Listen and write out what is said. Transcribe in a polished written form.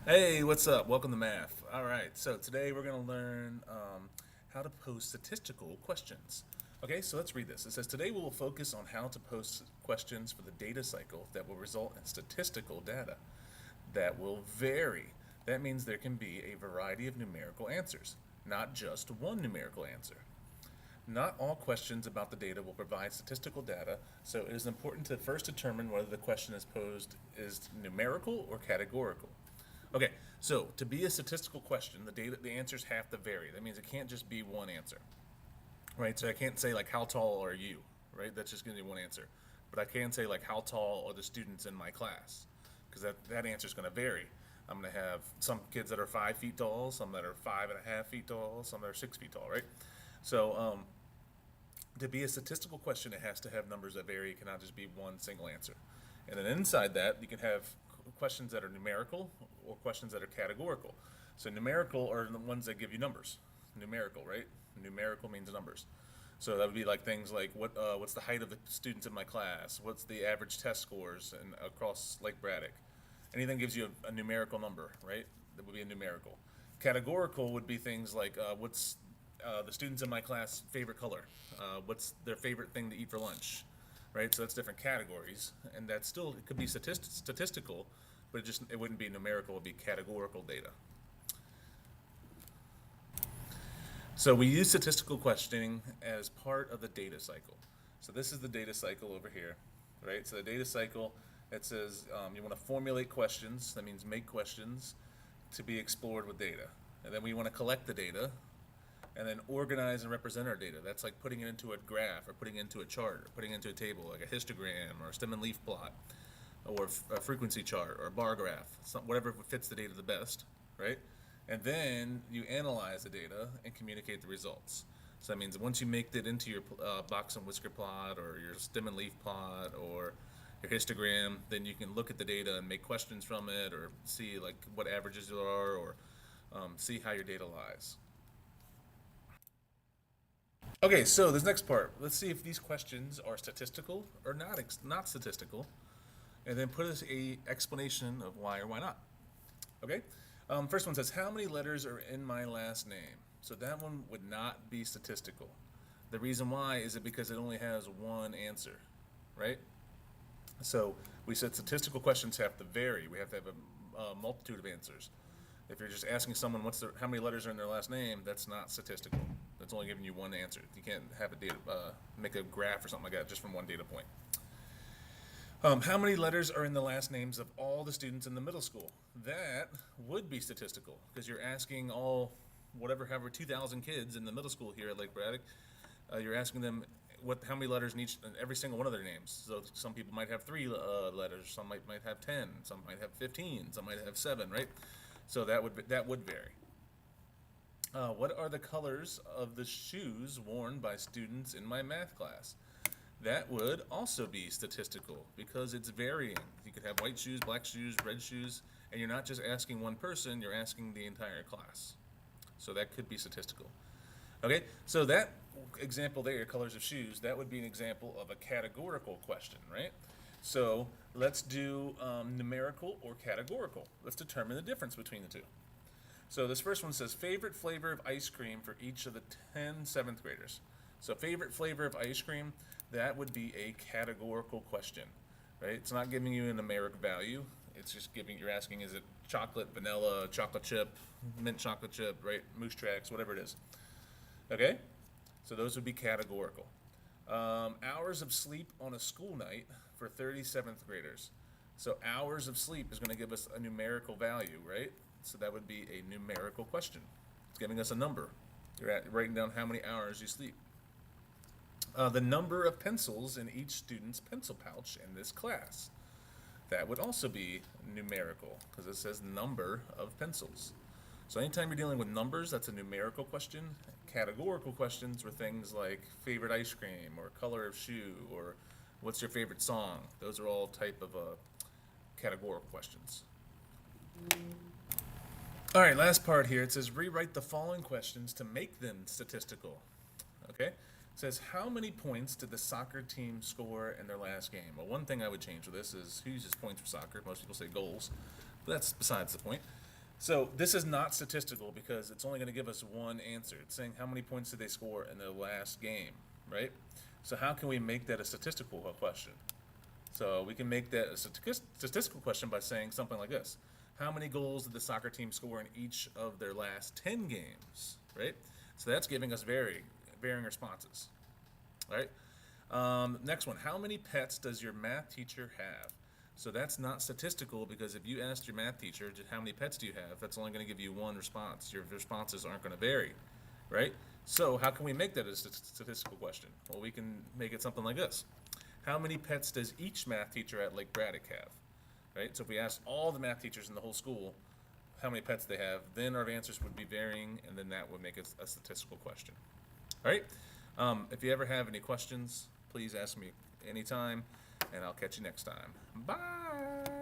Hey, what's up? Welcome to math. All right, so today we're going to learn how to pose statistical questions. Okay, so let's read this. It says, today we will focus on how to pose questions for the data cycle that will result in statistical data that will vary. That means there can be a variety of numerical answers, not just one numerical answer. Not all questions about the data will provide statistical data, so it is important to first determine whether the question is posed is numerical or categorical. Okay, so to be a statistical question, the answers have to vary. That means it can't just be one answer, right? So I can't say like how tall are you, right? That's just going to be one answer. But I can say like how tall are the students in my class, because that answer is going to vary. I'm going to have some kids that are 5 feet tall, some that are 5.5 feet tall, some that are 6 feet tall, right? So to be a statistical question, it has to have numbers that vary. It cannot just be one single answer. And then inside that, you can have questions that are numerical or questions that are categorical. So numerical are the ones that give you numbers. Numerical, right? Numerical means numbers. So that would be like things like what's the height of the students in my class? What's the average test scores across Lake Braddock? Anything gives you a numerical number, right? That would be a numerical. Categorical would be things like what's the students in my class favorite color? What's their favorite thing to eat for lunch? Right? So that's different categories, and that still it could be statistical, but it wouldn't be numerical. It would be categorical data. So we use statistical questioning as part of the data cycle. So this is the data cycle over here, right? So the data cycle, it says you want to formulate questions. That means make questions to be explored with data. And then we want to collect the data and then organize and represent our data. That's like putting it into a graph or putting it into a chart or putting it into a table, like a histogram or a stem and leaf plot or a frequency chart or a bar graph, whatever fits the data the best, right? And then you analyze the data and communicate the results. So that means once you make it into your box and whisker plot or your stem and leaf plot or your histogram, then you can look at the data and make questions from it or see like what averages there are or see how your data lies. Okay, so this next part, let's see if these questions are statistical or not statistical, and then put us a explanation of why or why not. Okay, first one says, how many letters are in my last name? So that one would not be statistical. The reason why is it because it only has one answer, right? So we said statistical questions have to vary. We have to have a multitude of answers. If you're just asking someone how many letters are in their last name, that's not statistical. That's only giving you one answer. You can't have make a graph or something like that just from one data point. How many letters are in the last names of all the students in the middle school? That would be statistical because you're asking however 2,000 kids in the middle school here at Lake Braddock. You're asking them how many letters in every single one of their names. So some people might have 3 letters, some might have 10, some might have 15, some might have 7, right? So that would vary. What are the colors of the shoes worn by students in my math class? That would also be statistical because it's varying. You could have white shoes, black shoes, red shoes, and you're not just asking one person, you're asking the entire class. So that could be statistical. Okay, so that example there, colors of shoes, that would be an example of a categorical question, right? So let's do numerical or categorical. Let's determine the difference between the two. So this first one says favorite flavor of ice cream for each of the 10 seventh graders. So favorite flavor of ice cream, that would be a categorical question, right? It's not giving you a numeric value. It's just you're asking, is it chocolate, vanilla, chocolate chip, mint chocolate chip, right? Moose tracks, whatever it is. Okay? So those would be categorical. Hours of sleep on a school night for 37th graders. So hours of sleep is going to give us a numerical value, right? So that would be a numerical question. It's giving us a number. You're writing down how many hours you sleep. The number of pencils in each student's pencil pouch in this class. That would also be numerical because it says number of pencils. So anytime you're dealing with numbers, that's a numerical question. Categorical questions were things like favorite ice cream or color of shoe or what's your favorite song. Those are all type of categorical questions. All right, last part here. It says rewrite the following questions to make them statistical. Okay? It says how many points did the soccer team score in their last game? Well, one thing I would change with this is who uses points for soccer. Most people say goals, but that's besides the point. So this is not statistical because it's only going to give us one answer. It's saying how many points did they score in their last game, right? So how can we make that a statistical question? So we can make that a statistical question by saying something like this. How many goals did the soccer team score in each of their last 10 games, right? So that's giving us varying responses, right? Next one, how many pets does your math teacher have? So that's not statistical because if you asked your math teacher, how many pets do you have, that's only going to give you one response. Your responses aren't going to vary, right? So how can we make that a statistical question? Well, we can make it something like this. How many pets does each math teacher at Lake Braddock have? Right? So if we asked all the math teachers in the whole school how many pets they have, then our answers would be varying, and then that would make it a statistical question. All right? If you ever have any questions, please ask me anytime, and I'll catch you next time. Bye!